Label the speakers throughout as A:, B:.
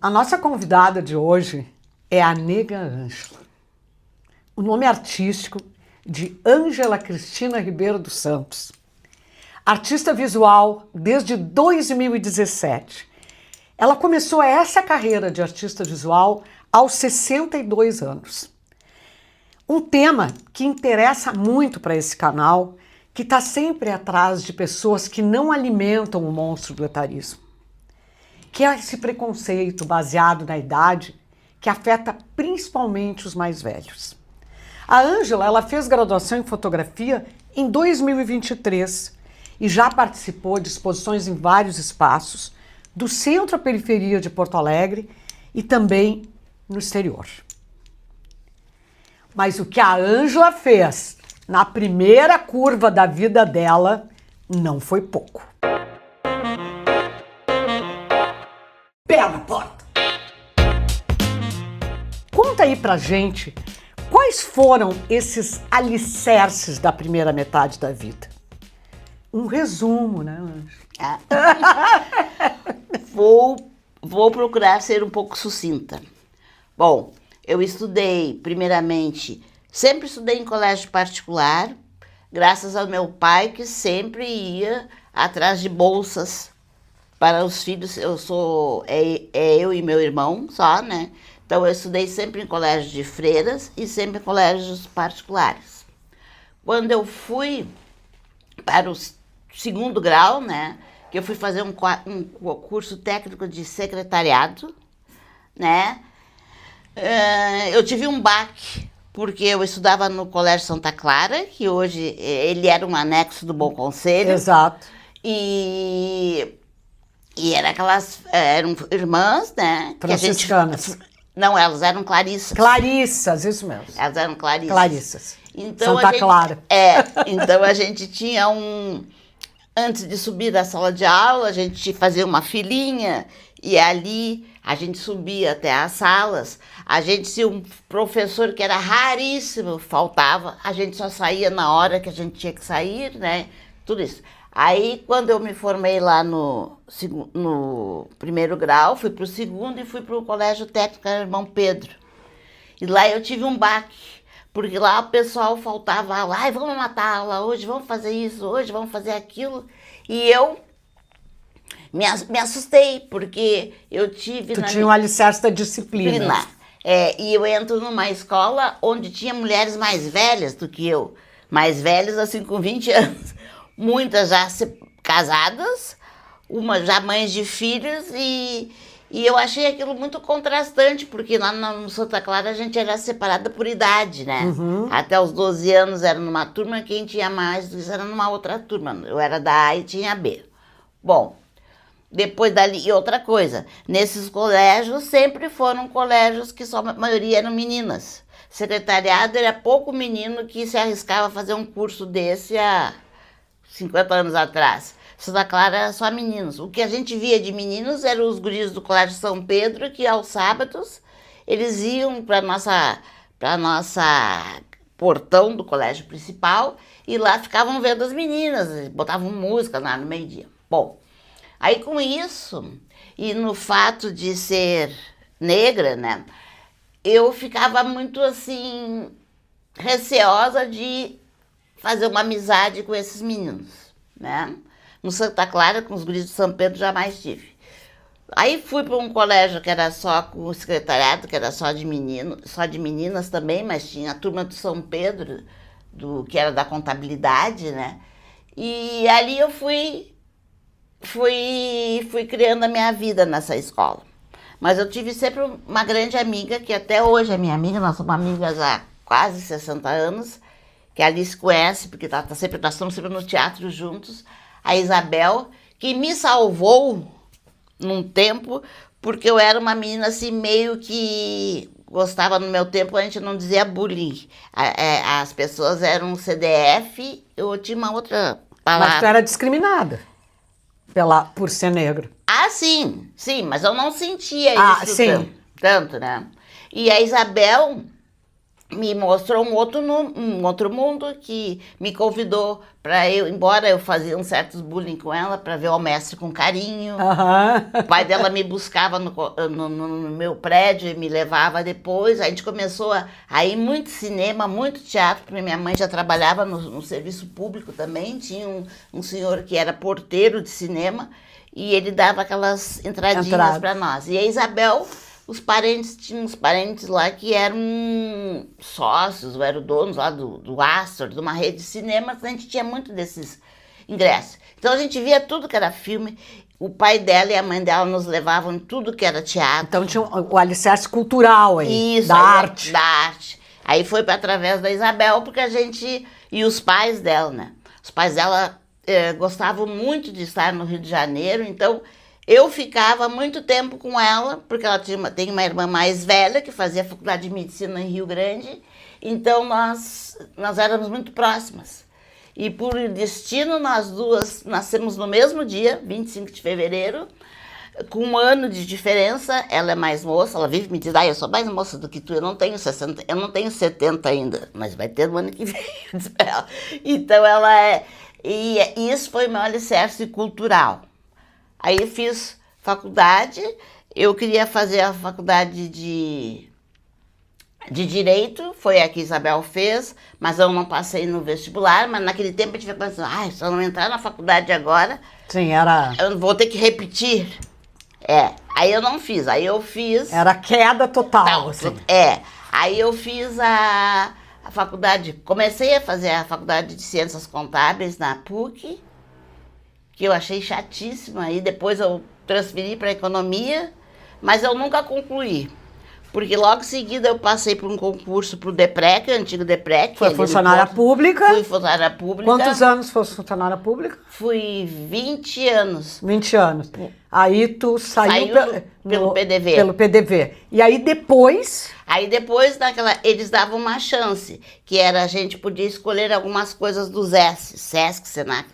A: A nossa convidada de hoje é a Nega Ângela. O nome artístico de Ângela Cristina Ribeiro dos Santos. Artista visual desde 2017. Ela começou essa carreira de artista visual aos 62 anos. Um tema que interessa muito para esse canal, que está sempre atrás de pessoas que não alimentam o monstro do etarismo. Que é esse preconceito baseado na idade que afeta principalmente os mais velhos. A Ângela, ela fez graduação em fotografia em 2023 e já participou de exposições em vários espaços, do centro à periferia de Porto Alegre e também no exterior. Mas o que a Ângela fez na primeira curva da vida dela não foi pouco. Pé na porta! Conta aí pra gente quais foram esses alicerces da primeira metade da vida. Um resumo, né, Ângela?
B: Vou procurar ser um pouco sucinta. Bom, eu estudei, primeiramente, sempre estudei em colégio particular, graças ao meu pai, que sempre ia atrás de bolsas para os filhos. Eu e meu irmão só, né? Então, eu estudei sempre em colégio de freiras e sempre em colégios particulares. Quando eu fui para o segundo grau, né? Que eu fui fazer um curso técnico de secretariado, né? Eu tive um baque, porque eu estudava no Colégio Santa Clara, que hoje ele era um anexo do Bom Conselho.
A: Exato.
B: E eram irmãs, né?
A: Franciscanas.
B: Não, elas eram clarissas.
A: Clarissas, isso mesmo.
B: Elas eram clarissas.
A: Clarissas.
B: Então,
A: Santa Clara.
B: Então a gente tinha antes de subir da sala de aula, a gente fazia uma filinha e ali a gente subia até as salas. Se um professor que era raríssimo faltava, a gente só saía na hora que a gente tinha que sair, né? Tudo isso. Aí, quando eu me formei lá no primeiro grau, fui para o segundo e fui para o Colégio Técnico Irmão Pedro. E lá eu tive um baque, porque lá o pessoal faltava lá, ai, vamos matar a aula hoje, vamos fazer isso hoje, vamos fazer aquilo. E eu me assustei, porque eu tive...
A: Tu tinha um alicerce da disciplina.
B: E eu entro numa escola onde tinha mulheres mais velhas do que eu. Mais velhas, assim, com 20 anos. Muitas já casadas, umas já mães de filhos, e eu achei aquilo muito contrastante, porque lá no Santa Clara a gente era separada por idade, né?
A: Uhum.
B: Até os 12 anos era numa turma, quem tinha mais do que isso era numa outra turma. Eu era da A e tinha a B. Bom, depois dali, e outra coisa, nesses colégios sempre foram colégios que só a maioria eram meninas. Secretariado era pouco menino que se arriscava a fazer um curso desse há 50 anos atrás. Santa Clara era só meninos. O que a gente via de meninos eram os guris do Colégio São Pedro, que aos sábados eles iam para nossa portão do colégio principal e lá ficavam vendo as meninas, botavam música lá no meio-dia. Bom, aí com isso, e no fato de ser negra, né, eu ficava muito assim, receosa de fazer uma amizade com esses meninos, né? No Santa Clara, com os guris de São Pedro, jamais tive. Aí fui para um colégio que era só com o secretariado, que era só de meninas também, mas tinha a turma do São Pedro, que era da contabilidade, né? E ali eu fui criando a minha vida nessa escola. Mas eu tive sempre uma grande amiga, que até hoje é minha amiga, nós somos amigas há quase 60 anos, que a Alice conhece, porque nós estamos sempre no teatro juntos, a Isabel, que me salvou num tempo, porque eu era uma menina assim, meio que gostava no meu tempo, a gente não dizia bullying. As pessoas eram CDF, eu tinha uma outra palavra.
A: Mas tu era discriminada por ser negro.
B: Ah, sim, mas eu não sentia isso
A: sim.
B: tanto, né? E a Isabel me mostrou um outro mundo, que me convidou para eu, embora eu fazia uns certos bullying com ela, para ver o mestre com carinho. O pai dela me buscava no meu prédio e me levava depois. Aí a gente começou a ir muito cinema, muito teatro, porque minha mãe já trabalhava no serviço público também. Tinha um senhor que era porteiro de cinema e ele dava aquelas entradinhas para nós. E a Isabel... tinham uns parentes lá que eram sócios, ou eram donos lá do Astor, de uma rede de cinema, a gente tinha muito desses ingressos. Então a gente via tudo que era filme, o pai dela e a mãe dela nos levavam em tudo que era teatro.
A: Então tinha o alicerce cultural aí,
B: Isso,
A: da arte.
B: Da arte. Aí foi através da Isabel, porque a gente... E os pais dela, né? Os pais dela gostavam muito de estar no Rio de Janeiro, então... Eu ficava muito tempo com ela, porque ela tem uma irmã mais velha que fazia faculdade de medicina em Rio Grande, então nós éramos muito próximas. E por destino, nós duas nascemos no mesmo dia, 25 de fevereiro, com 1 ano de diferença. Ela é mais moça, ela vive me diz, eu sou mais moça do que tu, eu não tenho 60, eu não tenho 70 ainda, mas vai ter no ano que vem, diz ela. Então ela é... E isso foi meu alicerce cultural. Aí fiz faculdade, eu queria fazer a faculdade de Direito, foi a que Isabel fez, mas eu não passei no vestibular, mas naquele tempo a gente ficou pensando, se eu não entrar na faculdade agora,
A: sim, era...
B: eu vou ter que repetir. Aí eu não fiz, aí eu fiz...
A: Era queda total, assim.
B: Aí eu fiz a faculdade, comecei a fazer a faculdade de Ciências Contábeis na PUC, que eu achei chatíssima, aí depois eu transferi para economia, mas eu nunca concluí, porque logo em seguida eu passei por um concurso para o DEPREC, antigo DEPREC.
A: Foi funcionária pública?
B: Fui funcionária pública.
A: Quantos anos foi funcionária pública?
B: Fui 20 anos.
A: 20 anos. Aí tu saiu
B: pelo PDV.
A: Pelo PDV. E aí depois...
B: Aí depois eles davam uma chance, que era a gente podia escolher algumas coisas dos Sesc, Senac.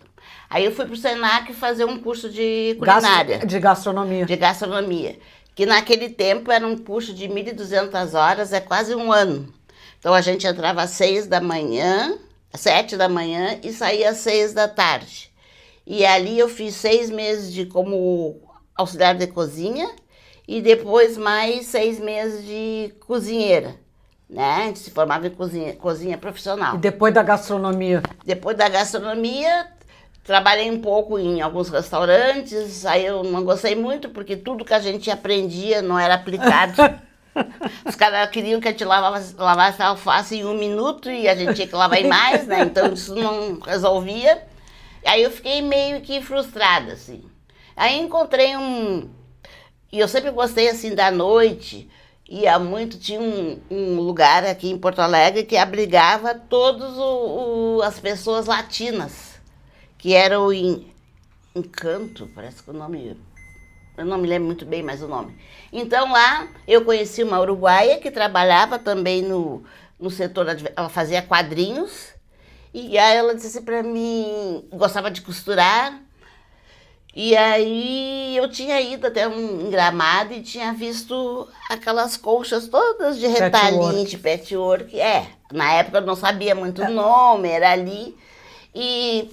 B: Aí eu fui para o Senac fazer um curso de culinária.
A: De gastronomia.
B: De gastronomia. Que naquele tempo era um curso de 1.200 horas, é quase 1 ano. Então a gente entrava às 7 da manhã e saía às 6 da tarde. E ali eu fiz 6 meses como auxiliar de cozinha e depois mais 6 meses de cozinheira. Né? A gente se formava em cozinha profissional.
A: E depois da gastronomia?
B: Depois da gastronomia... Trabalhei um pouco em alguns restaurantes, aí eu não gostei muito, porque tudo que a gente aprendia não era aplicado. Os caras queriam que a gente lavasse a alface em 1 minuto e a gente tinha que lavar em mais, né? Então isso não resolvia. Aí eu fiquei meio que frustrada, assim. Aí encontrei E eu sempre gostei, assim, da noite. Ia muito, tinha um lugar aqui em Porto Alegre que abrigava todas as pessoas latinas. Que era o Encanto, parece que o nome... Eu não me lembro muito bem mais o nome. Então lá eu conheci uma uruguaia que trabalhava também no setor... Ela fazia quadrinhos. E aí ela disse assim para mim... Gostava de costurar. E aí eu tinha ido até um Gramado e tinha visto aquelas colchas todas de retalhinho, de patchwork. Na época eu não sabia muito o nome, era ali. E...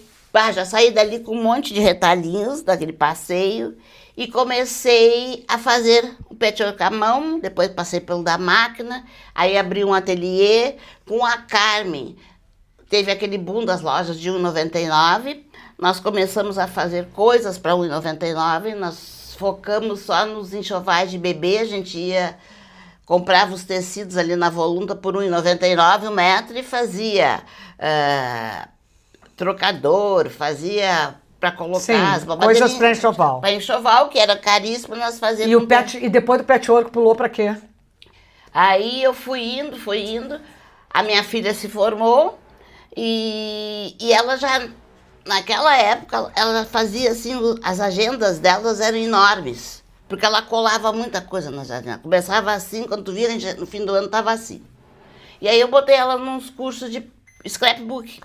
B: já saí dali com um monte de retalhinhos daquele passeio e comecei a fazer o patchwork à mão, depois passei pelo da máquina, aí abri um ateliê com a Carmen. Teve aquele boom das lojas de R$1,99, nós começamos a fazer coisas para R$1,99, nós focamos só nos enxovais de bebê, a gente comprava os tecidos ali na Volunta por R$1,99 o metro e fazia... trocador, fazia para colocar as babadeirinhas.
A: Coisas para enxoval.
B: Para enxoval, que era caríssimo, nós fazíamos.
A: E depois do patchwork pulou para quê?
B: Aí eu fui indo, a minha filha se formou e ela já, naquela época, ela fazia assim, as agendas delas eram enormes, porque ela colava muita coisa nas agendas. Começava assim, quando tu via, no fim do ano estava assim. E aí eu botei ela nos cursos de scrapbook.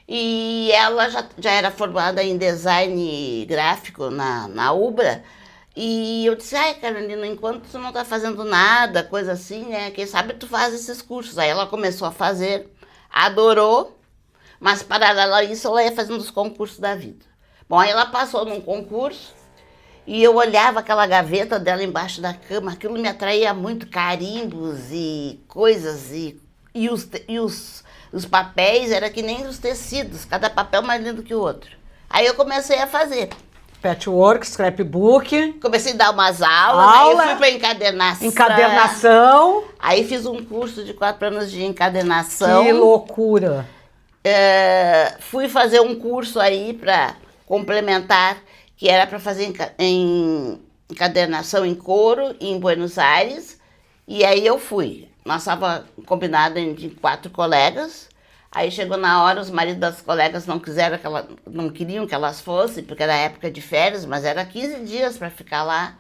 B: E ela já era formada em design gráfico na UBRA E eu disse, ai, Carolina, enquanto tu não tá fazendo nada, coisa assim, né? Quem sabe tu faz esses cursos. Aí ela começou a fazer, adorou, mas paralelo a isso ela ia fazendo os concursos da vida. Bom, aí ela passou num concurso e eu olhava aquela gaveta dela embaixo da cama, aquilo me atraía muito, carimbos e coisas, e os papéis era que nem os tecidos, cada papel mais lindo que o outro. Aí eu comecei a fazer.
A: Patchwork, scrapbook.
B: Comecei a dar umas aulas, aí eu fui para encadernação.
A: Encadernação.
B: Aí fiz um curso de 4 anos de encadernação.
A: Que loucura!
B: Fui fazer um curso aí para complementar, que era para fazer encadernação em couro em Buenos Aires. E aí eu fui. Nós estávamos combinados entre 4 colegas. Aí chegou na hora, os maridos das colegas não queriam que elas fossem, porque era época de férias, mas era 15 dias para ficar lá.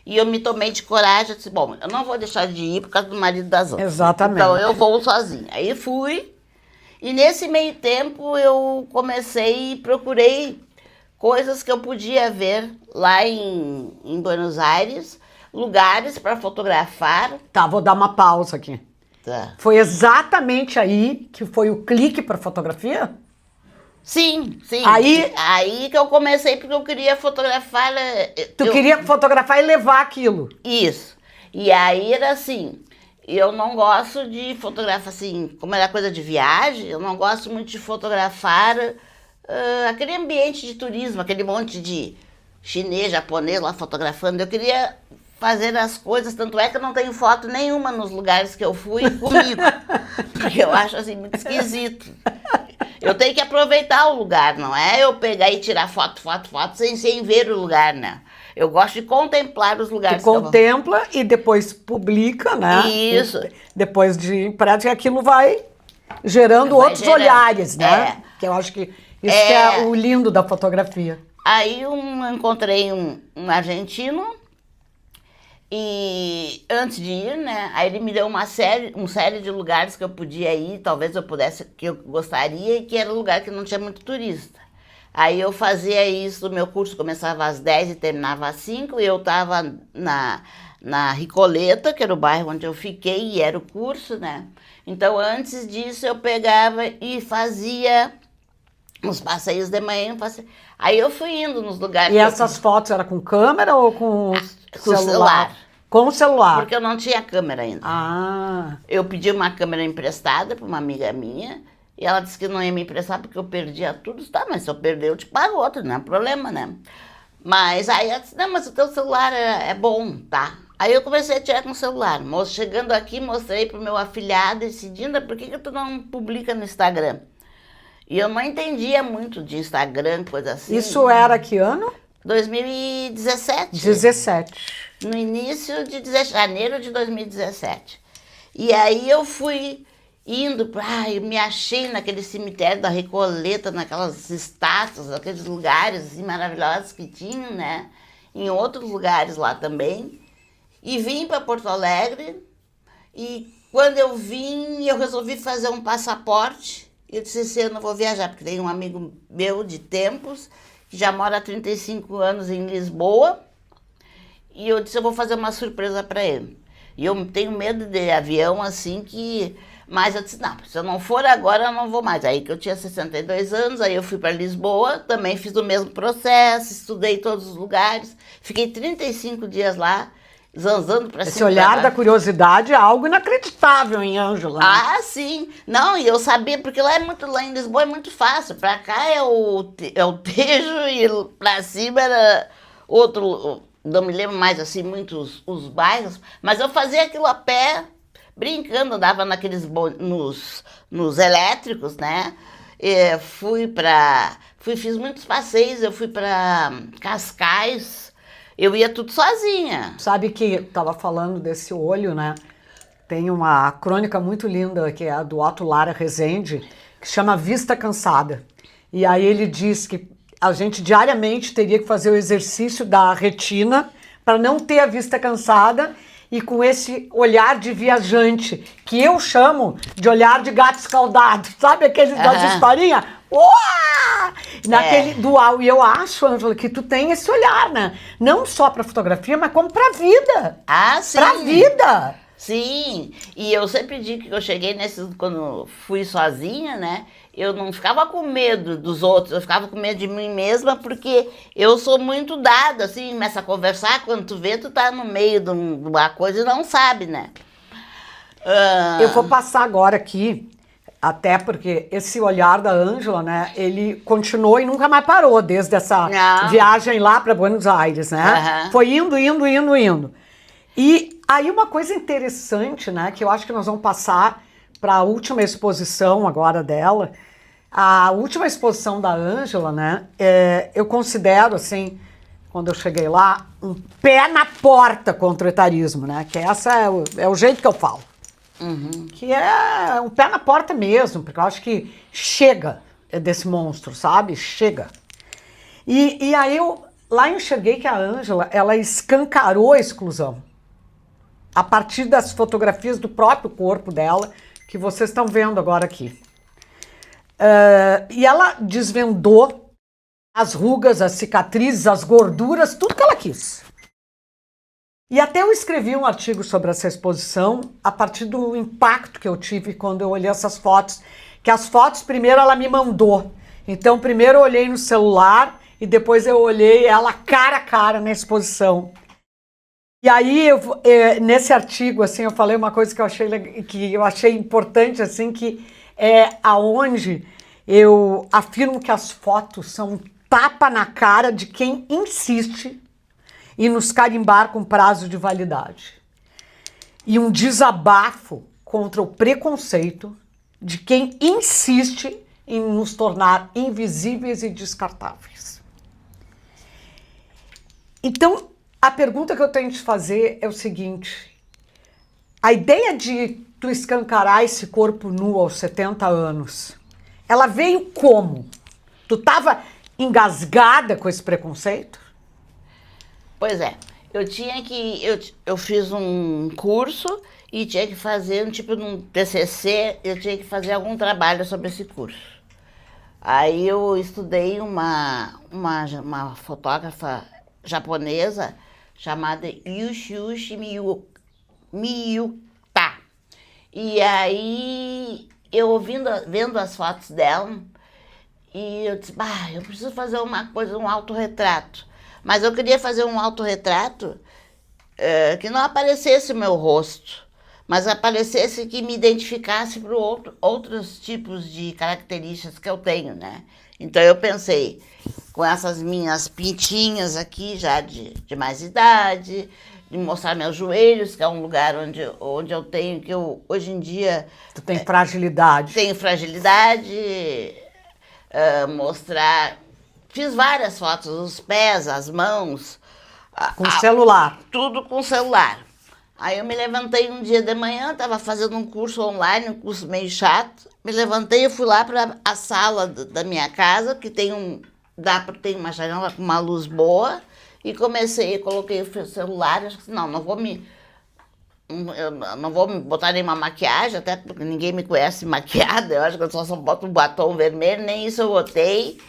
B: E eu me tomei de coragem, disse, bom, eu não vou deixar de ir por causa do marido das outras.
A: Exatamente.
B: Então eu vou sozinha. Aí fui, e nesse meio tempo eu comecei e procurei coisas que eu podia ver lá em Buenos Aires, lugares para fotografar.
A: Tá, vou dar uma pausa aqui.
B: Tá.
A: Foi exatamente aí que foi o clique para fotografia?
B: Sim.
A: Aí
B: que eu comecei, porque eu queria fotografar.
A: Queria fotografar e levar aquilo.
B: Isso. E aí era assim, eu não gosto de fotografar assim, como era coisa de viagem, eu não gosto muito de fotografar aquele ambiente de turismo, aquele monte de chinês, japonês lá fotografando. Eu queria fazer as coisas, tanto é que eu não tenho foto nenhuma nos lugares que eu fui comigo, porque eu acho assim muito esquisito. Eu tenho que aproveitar o lugar, não é eu pegar e tirar foto sem ver o lugar, né? Eu gosto de contemplar os lugares.
A: Contempla e depois publica, né?
B: Isso.
A: Depois de prática, aquilo vai gerando outros olhares, né? Que eu acho que isso que é o lindo da fotografia.
B: Aí eu encontrei um argentino. E antes de ir, né, aí ele me deu uma série de lugares que eu podia ir, talvez eu pudesse, que eu gostaria, e que era um lugar que não tinha muito turista. Aí eu fazia isso, o meu curso começava às 10 e terminava às 5, e eu estava na Ricoleta, que era o bairro onde eu fiquei, e era o curso, né? Então, antes disso, eu pegava e fazia uns passeios de manhã. Aí eu fui indo nos lugares.
A: E essas fotos eram com câmera ou com celular? Com o celular.
B: Porque eu não tinha câmera ainda.
A: Ah.
B: Eu pedi uma câmera emprestada para uma amiga minha, e ela disse que não ia me emprestar porque eu perdia tudo. Tá, mas se eu perder, eu te pago outra, não é problema, né? Mas aí ela disse, não, mas o teu celular é bom, tá? Aí eu comecei a tirar com o celular. Chegando aqui, mostrei pro meu afilhado e disse, Dinda, por que tu não publica no Instagram? E eu não entendia muito de Instagram, coisa assim.
A: Isso era que ano?
B: 2017.
A: 17.
B: No início de janeiro de 2017. E aí eu fui indo, eu me achei naquele cemitério da Recoleta, naquelas estátuas, naqueles lugares assim, maravilhosos que tinham, né? Em outros lugares lá também. E vim para Porto Alegre. E quando eu vim, eu resolvi fazer um passaporte. Eu disse, esse ano eu vou viajar, porque tem um amigo meu de tempos, que já mora há 35 anos em Lisboa. E eu disse, eu vou fazer uma surpresa para ele. E eu tenho medo de avião, assim, que... Mas eu disse, não, se eu não for agora, eu não vou mais. Aí que eu tinha 62 anos, aí eu fui para Lisboa, também fiz o mesmo processo, estudei todos os lugares. Fiquei 35 dias lá, zanzando para cima.
A: Esse olhar da curiosidade é algo inacreditável em Ângela.
B: Ah, sim. Não, e eu sabia, porque lá em Lisboa é muito fácil. Para cá é o Tejo e para cima era outro... Não me lembro mais, assim, muitos os bairros, mas eu fazia aquilo a pé, brincando, andava naqueles nos elétricos, né? Fiz muitos passeios, eu fui para Cascais, eu ia tudo sozinha.
A: Sabe que estava falando desse olho, né? Tem uma crônica muito linda, que é a do Otto Lara Rezende, que chama Vista Cansada. E aí ele diz que a gente diariamente teria que fazer o exercício da retina para não ter a vista cansada e com esse olhar de viajante, que eu chamo de olhar de gato escaldado. Sabe aqueles das historinhas? Uá! Naquele dual. E eu acho, Ângela, que tu tem esse olhar, né? Não só pra fotografia, mas como pra vida.
B: Ah, sim.
A: Pra vida.
B: Sim, e eu sempre digo que eu cheguei quando fui sozinha, né? Eu não ficava com medo dos outros, eu ficava com medo de mim mesma, porque eu sou muito dada, assim, começa a conversar, quando tu vê, tu tá no meio de uma coisa e não sabe, né?
A: Eu vou passar agora aqui, até porque esse olhar da Ângela, né, ele continuou e nunca mais parou desde essa
B: Não.
A: viagem lá para Buenos Aires, né?
B: Aham.
A: Foi indo, indo, indo, indo. E aí uma coisa interessante, né, que eu acho que nós vamos passar para a última exposição agora dela. A última exposição da Ângela, né, eu considero, assim, quando eu cheguei lá, um pé na porta contra o etarismo, né, que essa é o jeito que eu falo. Que é um pé na porta mesmo, porque eu acho que chega desse monstro, sabe? Chega. E aí lá eu enxerguei que a Ângela, ela escancarou a exclusão. A partir das fotografias do próprio corpo dela, que vocês estão vendo agora aqui. E ela desvendou as rugas, as cicatrizes, as gorduras, tudo que ela quis. E até eu escrevi um artigo sobre essa exposição a partir do impacto que eu tive quando eu olhei essas fotos. Que as fotos, primeiro, ela me mandou. Então, primeiro eu olhei no celular e depois eu olhei ela cara a cara na exposição. E aí, nesse artigo, assim, eu falei uma coisa que eu achei importante, assim, que é aonde eu afirmo que as fotos são um tapa na cara de quem insiste e nos carimbar com prazo de validade. E um desabafo contra o preconceito de quem insiste em nos tornar invisíveis e descartáveis. Então, a pergunta que eu tenho de fazer é o seguinte: a ideia de tu escancarar esse corpo nu aos 70 anos, ela veio como? Tu estava engasgada com esse preconceito?
B: Pois é, eu fiz um curso e tinha que fazer um tipo de um TCC, eu tinha que fazer algum trabalho sobre esse curso. Aí eu estudei uma fotógrafa japonesa chamada Yushiushi Miyuta. E aí eu vendo as fotos dela, e eu disse, eu preciso fazer uma coisa, um autorretrato. Mas eu queria fazer um autorretrato que não aparecesse o meu rosto, mas aparecesse que me identificasse para outros tipos de características que eu tenho, né? Então eu pensei, com essas minhas pintinhas aqui, já de mais idade, de mostrar meus joelhos, que é um lugar onde eu tenho, que eu, hoje em dia...
A: Tu tem fragilidade.
B: Tenho fragilidade, mostrar... Fiz várias fotos, os pés, as mãos.
A: Com celular.
B: Tudo com celular. Aí eu me levantei um dia de manhã, estava fazendo um curso online, um curso meio chato. Me levantei e fui lá para a sala da minha casa, que tem uma janela com uma luz boa, e coloquei o celular, acho que não vou me botar nenhuma maquiagem, até porque ninguém me conhece maquiada, eu acho que eu só boto um batom vermelho, nem isso eu botei.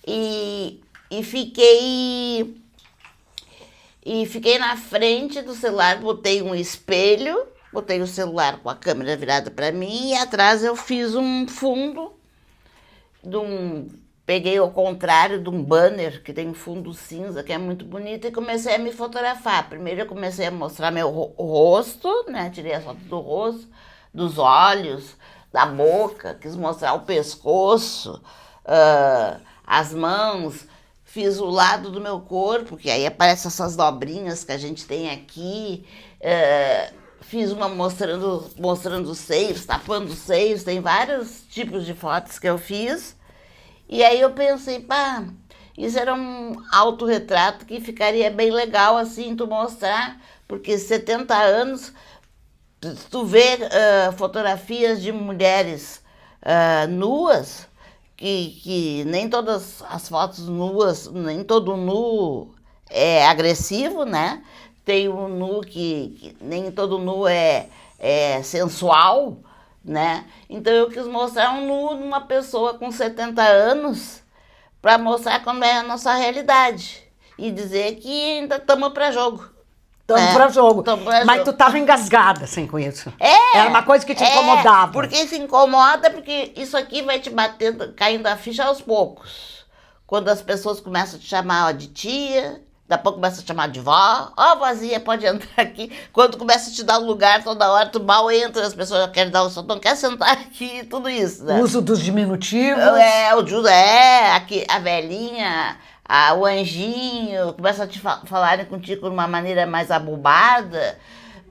B: E fiquei na frente do celular, botei um espelho, botei o celular com a câmera virada para mim e atrás eu fiz um fundo peguei ao contrário de um banner que tem um fundo cinza, que é muito bonito, e comecei a me fotografar. Primeiro eu comecei a mostrar meu rosto, né? Tirei as fotos do rosto, dos olhos, da boca, quis mostrar o pescoço, as mãos, fiz o lado do meu corpo, que aí aparecem essas dobrinhas que a gente tem aqui, fiz uma mostrando os seios, tapando os seios, tem vários tipos de fotos que eu fiz, e aí eu pensei, isso era um autorretrato que ficaria bem legal assim, tu mostrar, porque 70 anos, tu vê fotografias de mulheres nuas, que nem todas as fotos nuas, nem todo nu é agressivo, né? Tem um nu que nem todo nu é sensual. né? Então eu quis mostrar um nu de uma pessoa com 70 anos para mostrar como é a nossa realidade e dizer que ainda estamos para jogo.
A: Tamo pra jogo.
B: Tamo pra
A: Mas
B: jogo.
A: tu tava engasgada, assim, com isso.
B: É,
A: Era uma coisa que te incomodava.
B: Porque se incomoda, porque isso aqui vai te batendo, caindo a ficha aos poucos. Quando as pessoas começam a te chamar ó, de tia, daqui a pouco começa a te chamar de vó. Ó, vozinha, pode entrar aqui. Quando começa a te dar um lugar, toda hora tu mal entra, as pessoas já querem dar só não quer sentar aqui, tudo isso, né?
A: O uso dos diminutivos.
B: O Judas aqui, a velhinha, o anjinho, começa a te falarem contigo de uma maneira mais abobada,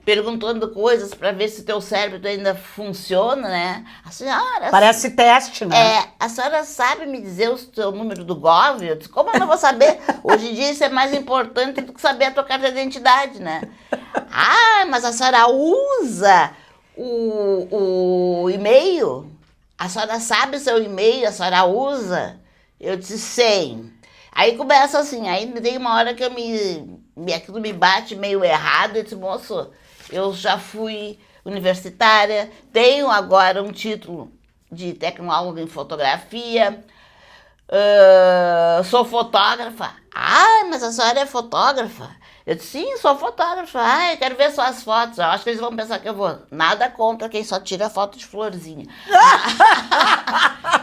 B: perguntando coisas para ver se teu cérebro ainda funciona, né? A senhora...
A: Parece teste, né?
B: a senhora sabe me dizer o seu número do Gov? Eu disse, como eu não vou saber? Hoje em dia isso é mais importante do que saber a tua carta de identidade, né? Ah, mas a senhora usa o e-mail? A senhora sabe o seu e-mail? A senhora usa? Eu disse, sei. Aí começa assim, aí tem uma hora que aquilo me bate meio errado, eu disse, moço, eu já fui universitária, tenho agora um título de tecnóloga em fotografia, sou fotógrafa. Ah, mas a senhora é fotógrafa? Eu disse, sim, sou fotógrafa. Ah, eu quero ver suas fotos. Eu acho que eles vão pensar que eu vou. Nada contra quem só tira foto de florzinha.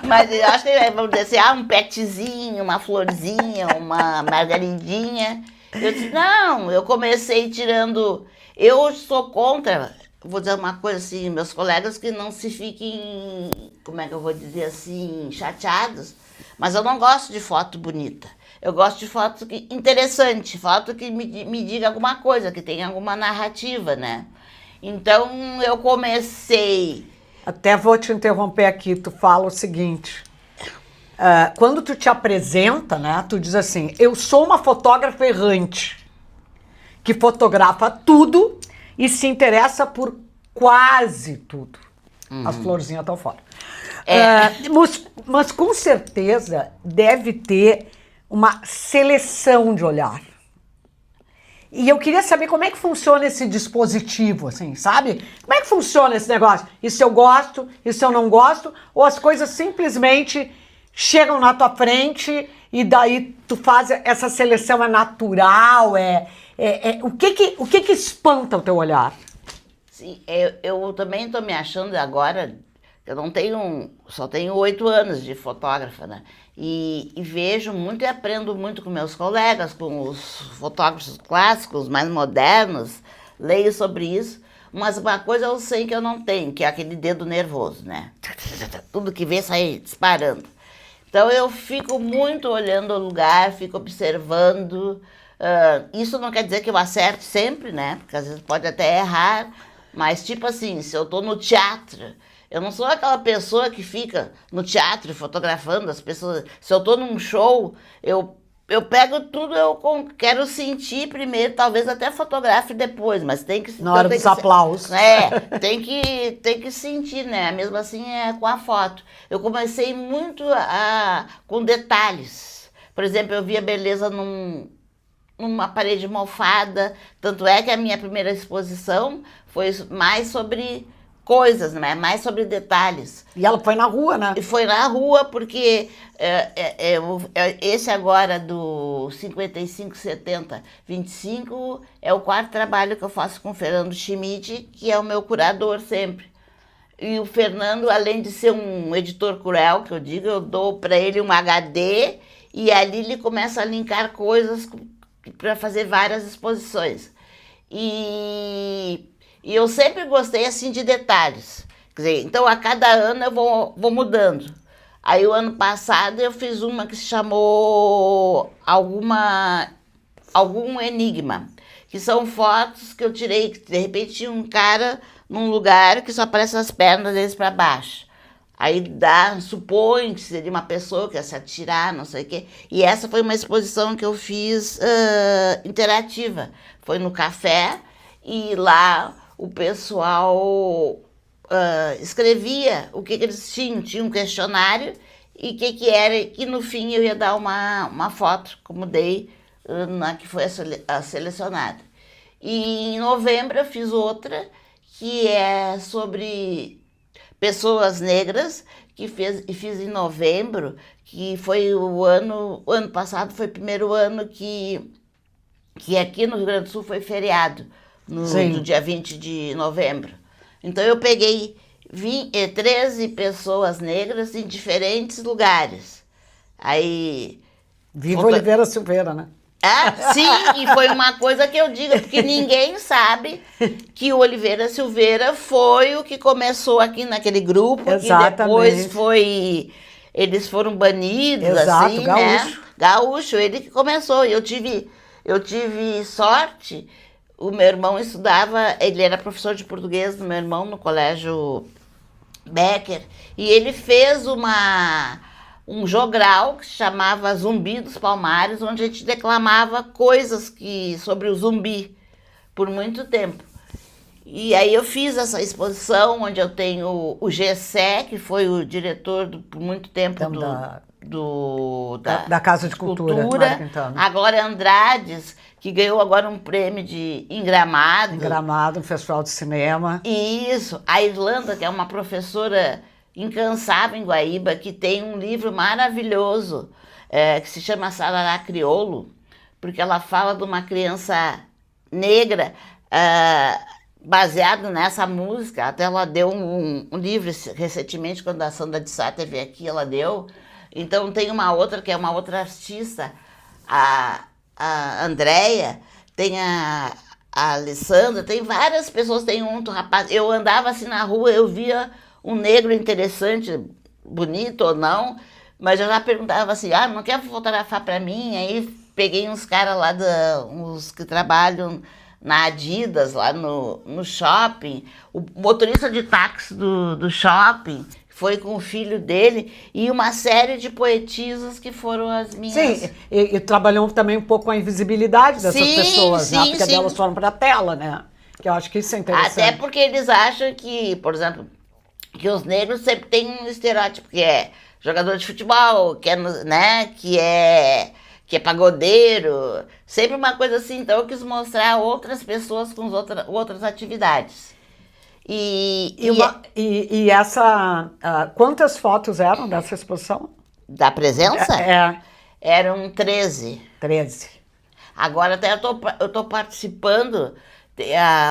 B: Mas eu acho que vão dizer assim, um petzinho, uma florzinha, uma margaridinha. Eu disse, não, eu comecei tirando... Eu sou contra, vou dizer uma coisa assim, meus colegas que não se fiquem, como é que eu vou dizer assim, chateados, mas eu não gosto de foto bonita. Eu gosto de foto interessante, foto que me diga alguma coisa, que tenha alguma narrativa, né? Então eu comecei...
A: Até vou te interromper aqui, tu fala o seguinte, quando tu te apresenta, né, tu diz assim, eu sou uma fotógrafa errante, que fotografa tudo e se interessa por quase tudo. As florzinhas estão fora. Mas com certeza deve ter uma seleção de olhar. E eu queria saber como é que funciona esse dispositivo, assim, sabe? Como é que funciona esse negócio? Isso eu gosto, isso eu não gosto, ou as coisas simplesmente chegam na tua frente e daí tu faz essa seleção, é natural, o que espanta o teu olhar?
B: Sim, eu também estou me achando agora, eu não tenho, só tenho 8 anos de fotógrafa, né? E vejo muito e aprendo muito com meus colegas, com os fotógrafos clássicos, mais modernos, leio sobre isso, mas uma coisa eu sei que eu não tenho, que é aquele dedo nervoso, né? Tudo que vê sai disparando. Então eu fico muito olhando o lugar, fico observando. Isso não quer dizer que eu acerte sempre, né? Porque às vezes pode até errar, mas tipo assim, se eu tô no teatro, eu não sou aquela pessoa que fica no teatro fotografando as pessoas. Se eu tô num show, eu pego tudo, eu quero sentir primeiro, talvez até fotografe depois, mas tem que...
A: Na hora dos aplausos.
B: Tem que sentir, né? Mesmo assim é com a foto. Eu comecei muito com detalhes. Por exemplo, eu vi a beleza numa parede mofada, tanto é que a minha primeira exposição foi mais sobre coisas, né? Mais sobre detalhes.
A: E ela foi na rua, né?
B: E foi na rua porque esse agora do 55, 70, 25 é o quarto trabalho que eu faço com o Fernando Schmidt, que é o meu curador sempre. E o Fernando, além de ser um editor cruel, que eu digo, eu dou para ele um HD e ali ele começa a linkar coisas para fazer várias exposições. E eu sempre gostei assim de detalhes. Quer dizer, então a cada ano eu vou mudando. Aí o ano passado eu fiz uma que se chamou Algum Enigma, que são fotos que eu tirei, que de repente tinha um cara num lugar que só aparece as pernas deles para baixo. Aí supõe que seria uma pessoa que ia se atirar, não sei o quê. E essa foi uma exposição que eu fiz interativa. Foi no café e lá o pessoal escrevia o que eles tinham. Tinha um questionário e o que era. Que no fim eu ia dar uma foto, como dei na que foi selecionada. E em novembro eu fiz outra que é sobre pessoas negras, e fiz em novembro, que foi o ano passado foi o primeiro ano que aqui no Rio Grande do Sul foi feriado, no dia 20 de novembro. Então eu peguei 13 pessoas negras em diferentes lugares. Aí...
A: Viva Oliveira Silveira, né?
B: Ah, sim, e foi uma coisa que eu digo, porque ninguém sabe que o Oliveira Silveira foi o que começou aqui naquele grupo,
A: Exatamente.
B: que depois eles foram banidos,
A: Exato,
B: assim,
A: gaúcho.
B: né? Gaúcho, ele que começou. Eu tive sorte, o meu irmão estudava, ele era professor de português do meu irmão no colégio Becker, e ele fez um jogral que se chamava Zumbi dos Palmares, onde a gente declamava coisas sobre o zumbi por muito tempo. E aí eu fiz essa exposição, onde eu tenho o Gessé, que foi o diretor por muito tempo
A: da Casa de Cultura.
B: A Glória Andrades, que ganhou agora um prêmio em Gramado.
A: Em Gramado, um festival de cinema.
B: Isso. A Irlanda, que é uma professora incansável em Guaíba, que tem um livro maravilhoso que se chama Sarará Crioulo, porque ela fala de uma criança negra baseado nessa música. Até ela deu um livro recentemente, quando a Sandra de Sá esteve aqui, ela deu. Então tem uma outra, que é uma outra artista, a Andréia, tem a Alessandra, tem várias pessoas, tem um rapaz. Eu andava assim na rua, eu via um negro interessante, bonito ou não, mas eu já perguntava assim, não quer fotografar para mim? Aí peguei uns caras lá, uns que trabalham na Adidas, lá no shopping, o motorista de táxi do shopping foi com o filho dele, e uma série de poetisas que foram as minhas...
A: Sim, e trabalhou também um pouco a invisibilidade dessas pessoas, né? Porque elas foram para a tela, né? Que eu acho que isso é interessante.
B: Até porque eles acham que, por exemplo, que os negros sempre têm um estereótipo, que é jogador de futebol, que é pagodeiro, sempre uma coisa assim. Então eu quis mostrar outras pessoas com outras atividades.
A: E essa... quantas fotos eram dessa exposição?
B: Da presença? Eram 13.
A: 13.
B: Agora até eu estou participando,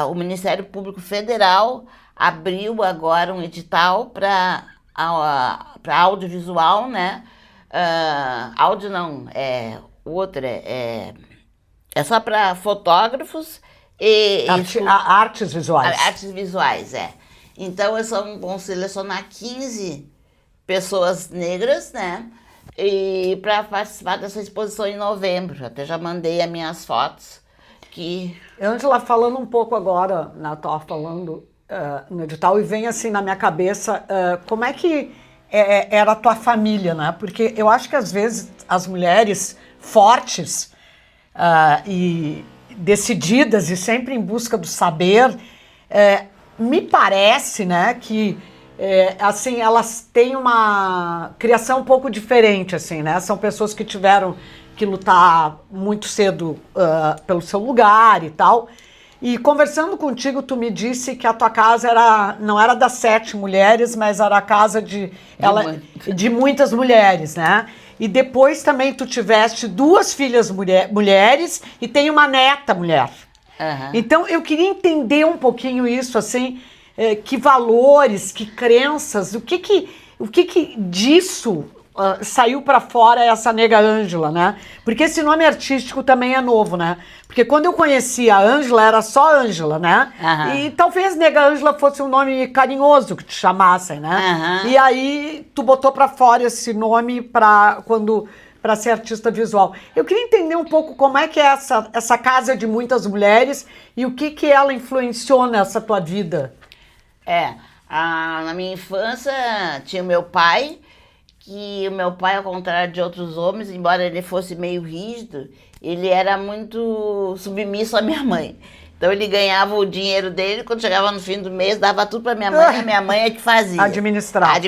B: o Ministério Público Federal abriu agora um edital para audiovisual, né? Áudio não, é só para fotógrafos e
A: artes visuais.
B: Artes visuais, Então vão selecionar 15 pessoas negras, né? E para participar dessa exposição em novembro. Até já mandei as minhas fotos.
A: Ângela, falando um pouco agora, estava falando no edital, e vem assim na minha cabeça, como é que era a tua família, né? Porque eu acho que às vezes as mulheres fortes e decididas e sempre em busca do saber, me parece, né, que assim, elas têm uma criação um pouco diferente, assim, né? São pessoas que tiveram que lutar muito cedo pelo seu lugar e tal. E conversando contigo, tu me disse que a tua casa não era das 7 mulheres, mas era a casa de muitas mulheres, né? E depois também tu tiveste 2 filhas mulheres e tem uma neta mulher.
B: Uhum.
A: Então eu queria entender um pouquinho isso, assim, que valores, que crenças, o que disso saiu para fora essa nega Ângela, né? Porque esse nome artístico também é novo, né? Porque quando eu conheci a Ângela, era só Ângela, né?
B: Uhum.
A: E talvez nega Ângela fosse um nome carinhoso que te chamassem, né?
B: Uhum.
A: E aí tu botou para fora esse nome para ser artista visual. Eu queria entender um pouco como é que é essa casa de muitas mulheres e o que ela influenciou nessa tua vida.
B: Na minha infância tinha o meu pai, que o meu pai, ao contrário de outros homens, embora ele fosse meio rígido, ele era muito submisso à minha mãe. Então ele ganhava o dinheiro dele, quando chegava no fim do mês, dava tudo para minha mãe, a minha mãe é que fazia. Administrava.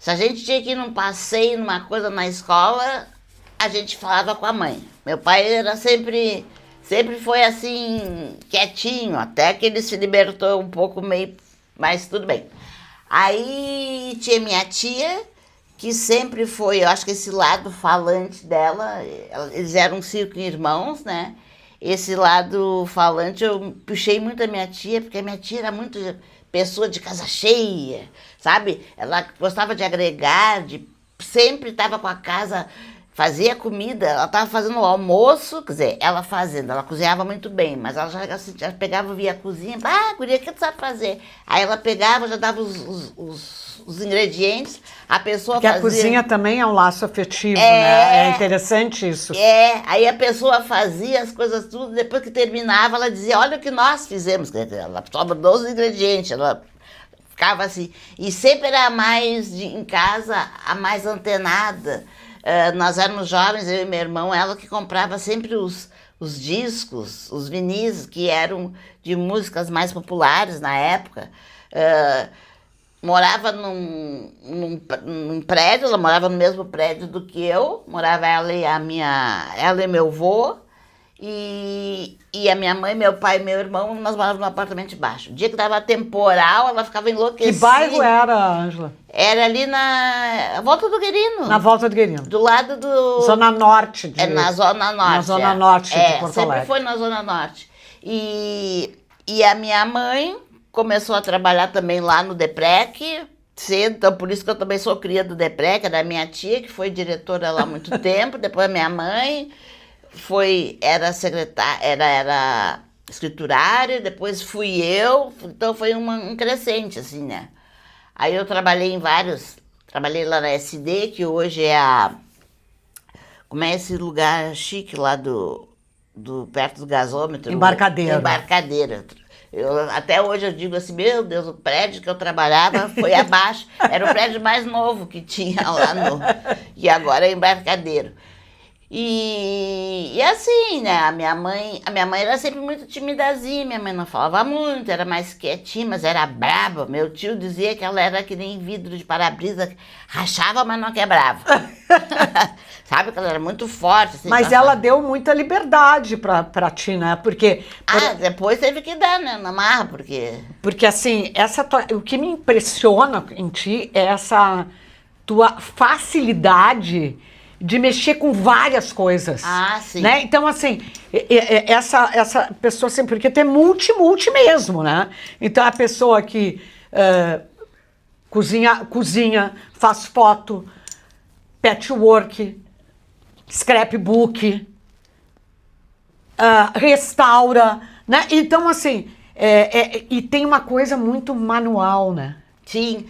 B: Se a gente tinha que ir num passeio, numa coisa na escola, a gente falava com a mãe. Meu pai era sempre foi assim, quietinho, até que ele se libertou um pouco meio, mas tudo bem. Aí tinha minha tia, que sempre foi, eu acho que esse lado falante dela, eles eram 5 irmãos, né? Esse lado falante eu puxei muito a minha tia, porque a minha tia era muito pessoa de casa cheia, sabe? Ela gostava de agregar, sempre estava com a casa, fazia comida, ela estava fazendo o almoço, quer dizer, ela cozinhava muito bem, mas ela já pegava, via a cozinha, guria, o que tu sabe fazer? Aí ela pegava, já dava os ingredientes, a pessoa
A: Porque
B: fazia...
A: a cozinha também é um laço afetivo, né? É interessante isso.
B: Aí a pessoa fazia as coisas tudo, depois que terminava, ela dizia, olha o que nós fizemos. Ela sobrou os ingredientes, ela ficava assim. E sempre era a mais, em casa, a mais antenada. Nós éramos jovens, eu e meu irmão, ela que comprava sempre os discos, os vinis, que eram de músicas mais populares na época. Morava num prédio, ela morava no mesmo prédio do que eu, morava ela e meu avô, e a minha mãe, meu pai e meu irmão, nós morávamos no apartamento de baixo. O dia que dava temporal, ela ficava enlouquecida.
A: Que bairro era, Ângela?
B: Era ali na volta do Guerino.
A: Na volta do Guerino.
B: Do lado do...
A: Zona Norte.
B: na Zona Norte.
A: Na Zona Norte de Porto Alegre.
B: Sempre foi na Zona Norte. E a minha mãe começou a trabalhar também lá no DEPREC, cedo, então por isso que eu também sou cria do DEPREC, da minha tia, que foi diretora lá há muito tempo, depois a minha mãe era secretária, era escriturária, depois fui eu, então foi um crescente, assim, né? Aí eu trabalhei trabalhei lá na SD, que hoje é como é esse lugar chique lá perto do gasômetro?
A: Embarcadeiro.
B: Embarcadeiro. Até hoje eu digo assim, meu Deus, o prédio que eu trabalhava foi abaixo. Era o prédio mais novo que tinha lá e agora é Embarcadeiro. E assim, né, a minha mãe era sempre muito timidazinha, minha mãe não falava muito, era mais quietinha, mas era braba. Meu tio dizia que ela era que nem vidro de para-brisa, rachava, mas não quebrava. Sabe, que ela era muito forte. Assim,
A: mas ela deu muita liberdade pra ti, né? Porque...
B: depois teve que dar, né, na marra, porque...
A: Porque assim, o que me impressiona em ti é essa tua facilidade de mexer com várias coisas.
B: Sim.
A: Né? Então, assim, essa pessoa sempre... Porque tem multi mesmo, né? Então, a pessoa que cozinha, faz foto, patchwork, scrapbook, restaura, né? Então, assim, e tem uma coisa muito manual, né?
B: Sim.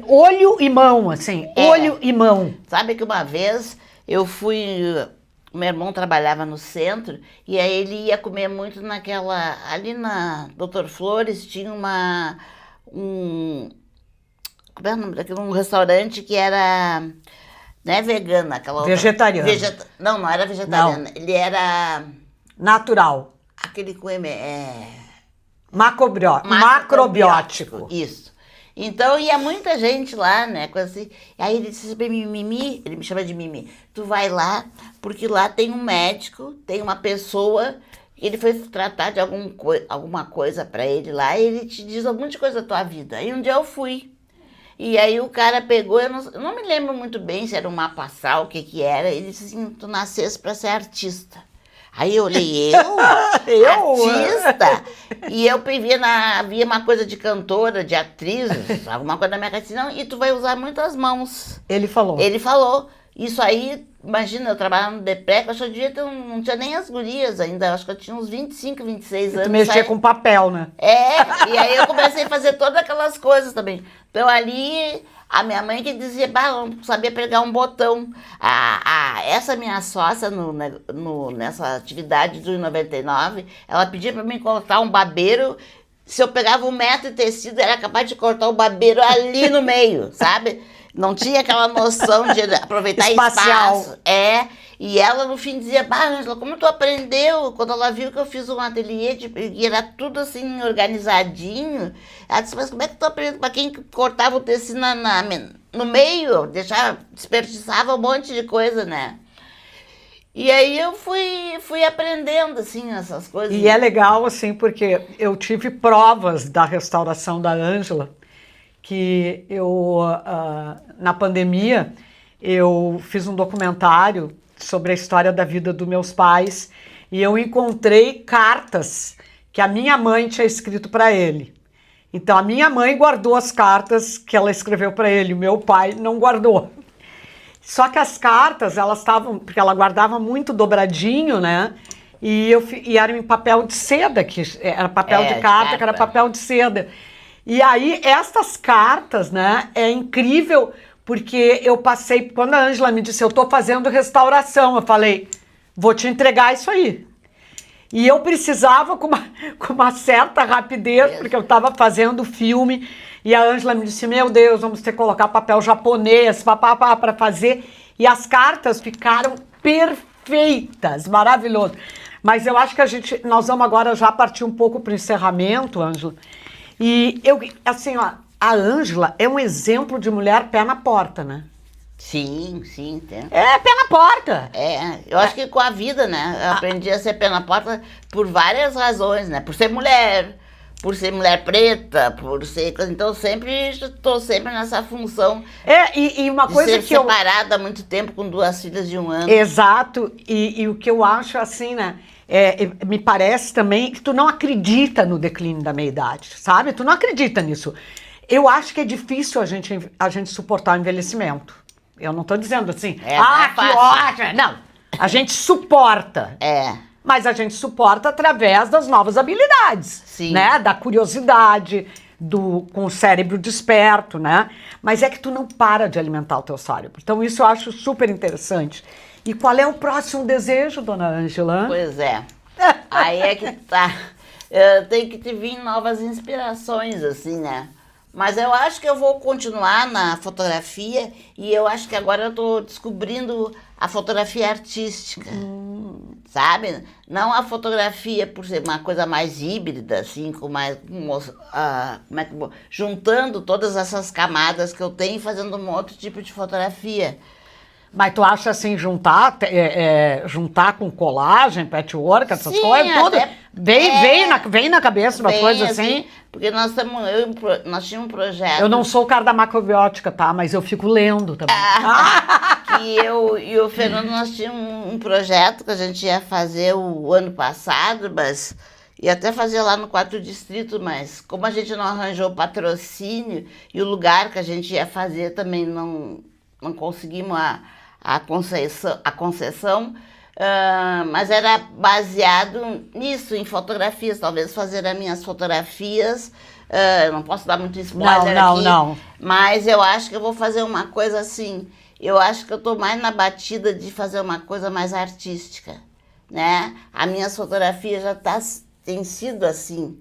A: Olho e mão, assim, olho e mão.
B: Sabe que uma vez eu fui... Meu irmão trabalhava no centro e aí ele ia comer muito ali na Doutor Flores tinha como é o nome daquilo? Um restaurante que era... Não é vegana, aquela
A: vegetariana.
B: Não era vegetariana. Não. Ele era...
A: Natural.
B: Aquele com
A: macrobiótico.
B: Isso. Então ia muita gente lá, né? Coisa assim. Aí ele disse pra mim, Mimi, ele me chama de Mimi, tu vai lá, porque lá tem um médico, tem uma pessoa, ele foi tratar de alguma coisa pra ele lá, e ele te diz alguma coisa da tua vida. Aí um dia eu fui. E aí o cara pegou, eu não me lembro muito bem se era um mapa astral, o que era, ele disse assim, tu nascesse pra ser artista. Aí eu olhei, artista? E eu via uma coisa de cantora, de atriz, alguma coisa na minha cabeça, não, e tu vai usar muitas mãos.
A: Ele falou.
B: Ele falou. Isso aí, imagina, eu trabalhava no DEPREC, acho que não tinha nem as gurias ainda, acho que eu tinha uns 25, 26 anos.
A: Tu mexia com papel, né?
B: E aí eu comecei a fazer todas aquelas coisas também. Então ali... A minha mãe que dizia, não sabia pregar um botão. Essa minha sócia nessa atividade do 99, ela pedia para mim cortar um babeiro. Se eu pegava 1 metro de tecido, era capaz de cortar o babeiro ali no meio, sabe? Não tinha aquela noção de aproveitar espaço. E ela no fim dizia, Ângela, como tu aprendeu? Quando ela viu que eu fiz um ateliê e era tudo assim organizadinho, ela disse, mas como é que tu aprendeu? Para quem cortava o tecido no meio, desperdiçava um monte de coisa, né? E aí eu fui aprendendo, assim, essas coisas.
A: E é legal, assim, porque eu tive provas da restauração da Ângela que eu, na pandemia, eu fiz um documentário sobre a história da vida dos meus pais e eu encontrei cartas que a minha mãe tinha escrito para ele. Então, a minha mãe guardou as cartas que ela escreveu para ele, o meu pai não guardou. Só que as cartas, elas estavam, porque ela guardava muito dobradinho, né? E eram em papel de seda, que era papel de carta, que era papel de seda. E aí, estas cartas, né, é incrível, porque eu passei, quando a Ângela me disse, eu estou fazendo restauração, eu falei, vou te entregar isso aí. E eu precisava com uma certa rapidez, porque eu estava fazendo filme, e a Ângela me disse, meu Deus, vamos ter que colocar papel japonês, para fazer. E as cartas ficaram perfeitas, maravilhoso. Mas eu acho que nós vamos agora já partir um pouco para o encerramento, Ângela. E assim, ó, a Ângela é um exemplo de mulher pé na porta, né?
B: Sim, sim, tem.
A: É, pé na porta.
B: Eu acho que com a vida, né? Eu aprendi a ser pé na porta por várias razões, né? Por ser mulher preta, por ser... Então, estou sempre nessa função
A: e uma coisa
B: de ser separada há muito tempo com 2 filhas de 1 ano.
A: Exato. E o que eu acho, assim, né? Me parece também que tu não acredita no declínio da meia-idade, sabe? Tu não acredita nisso. Eu acho que é difícil a gente suportar o envelhecimento. Eu não estou dizendo assim, que ótimo. Não, a gente suporta. Mas a gente suporta através das novas habilidades.
B: Sim.
A: Né? Da curiosidade, com o cérebro desperto, né? Mas é que tu não para de alimentar o teu cérebro. Então isso eu acho super interessante. E qual é o próximo desejo, dona Ângela?
B: Pois é. Aí é que tá. Tem que te vir novas inspirações, assim, né? Mas eu acho que eu vou continuar na fotografia e eu acho que agora eu estou descobrindo a fotografia artística, sabe? Não a fotografia por ser uma coisa mais híbrida, assim, juntando todas essas camadas que eu tenho e fazendo um outro tipo de fotografia.
A: Mas tu acha assim, juntar com colagem, patchwork, essas coisas, tudo? Vem na cabeça uma coisa assim?
B: Porque nós tínhamos um projeto...
A: Eu não sou o cara da macrobiótica, tá? Mas eu fico lendo também.
B: E eu e o Fernando, nós tínhamos um projeto que a gente ia fazer o ano passado, mas... Ia até fazer lá no 4º Distrito, mas como a gente não arranjou patrocínio e o lugar que a gente ia fazer também não conseguimos a concessão, mas era baseado nisso, em fotografias, talvez fazer as minhas fotografias. Eu não posso dar muito spoiler aqui, mas eu acho que eu vou fazer uma coisa assim. Eu acho que eu estou mais na batida de fazer uma coisa mais artística, né? As minhas fotografias têm sido assim.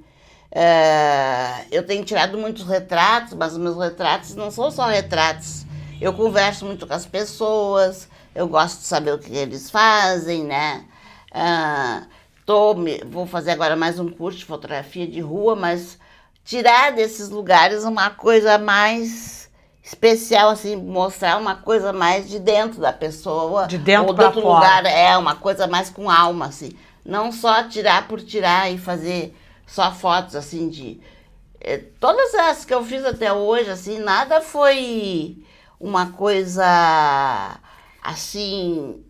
B: Eu tenho tirado muitos retratos, mas os meus retratos não são só retratos. Eu converso muito com as pessoas, eu gosto de saber o que eles fazem, né? Vou fazer agora mais um curso de fotografia de rua, mas tirar desses lugares uma coisa mais especial, assim, mostrar uma coisa mais de dentro da pessoa.
A: De dentro para fora.
B: Lugar, uma coisa mais com alma, assim. Não só tirar por tirar e fazer só fotos, assim, de... Todas as que eu fiz até hoje, assim, nada foi... uma coisa assim,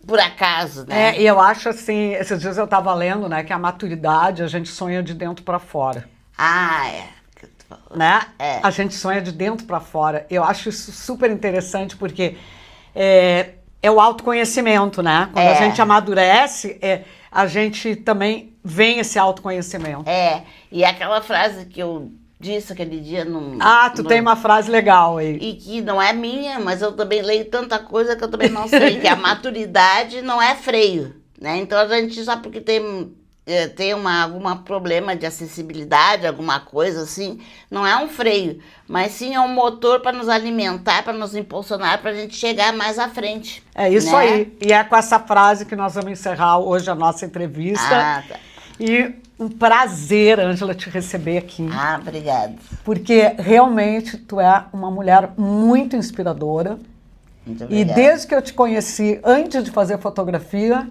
B: por acaso, né?
A: E eu acho assim, esses dias eu estava lendo, né, que a maturidade, a gente sonha de dentro para fora. Né? A gente sonha de dentro para fora. Eu acho isso super interessante porque é o autoconhecimento, né? Quando a gente amadurece, a gente também vem esse autoconhecimento.
B: E aquela frase que eu disse aquele dia
A: tu tem uma frase legal aí.
B: E que não é minha, mas eu também leio tanta coisa que eu também não sei, que a maturidade não é freio, né? Então a gente, só porque tem algum problema de acessibilidade, alguma coisa assim, não é um freio, mas sim é um motor para nos alimentar, para nos impulsionar, para a gente chegar mais à frente.
A: É isso, né? Aí. E é com essa frase que nós vamos encerrar hoje a nossa entrevista.
B: Tá.
A: E um prazer, Ângela, te receber aqui.
B: Obrigada.
A: Porque realmente tu é uma mulher muito inspiradora.
B: Muito obrigada.
A: E desde que eu te conheci, antes de fazer fotografia,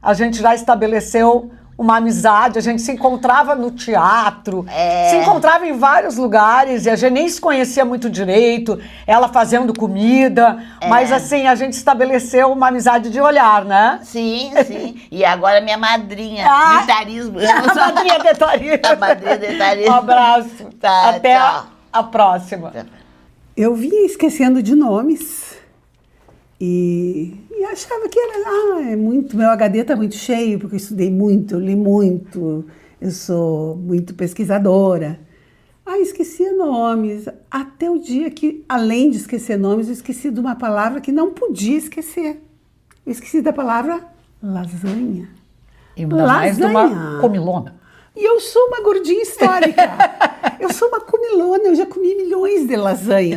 A: a gente já estabeleceu uma amizade, a gente se encontrava no teatro, se encontrava em vários lugares e a gente nem se conhecia muito direito, ela fazendo comida, mas assim, a gente estabeleceu uma amizade de olhar, né?
B: Sim, sim. E agora minha madrinha, militarismo.
A: A madrinha detarismo.
B: A madrinha detarismo.
A: Um abraço.
B: Tá,
A: até
B: tchau.
A: a próxima.
C: Eu vinha esquecendo de nomes e achava que era, meu HD está muito cheio, porque eu estudei muito, eu li muito, eu sou muito pesquisadora. Esquecia nomes, até o dia que, além de esquecer nomes, eu esqueci de uma palavra que não podia esquecer. Eu esqueci da palavra lasanha.
A: E ainda mais de uma comilona.
C: E eu sou uma gordinha histórica. Eu sou uma comilona, eu já comi milhões de lasanhas.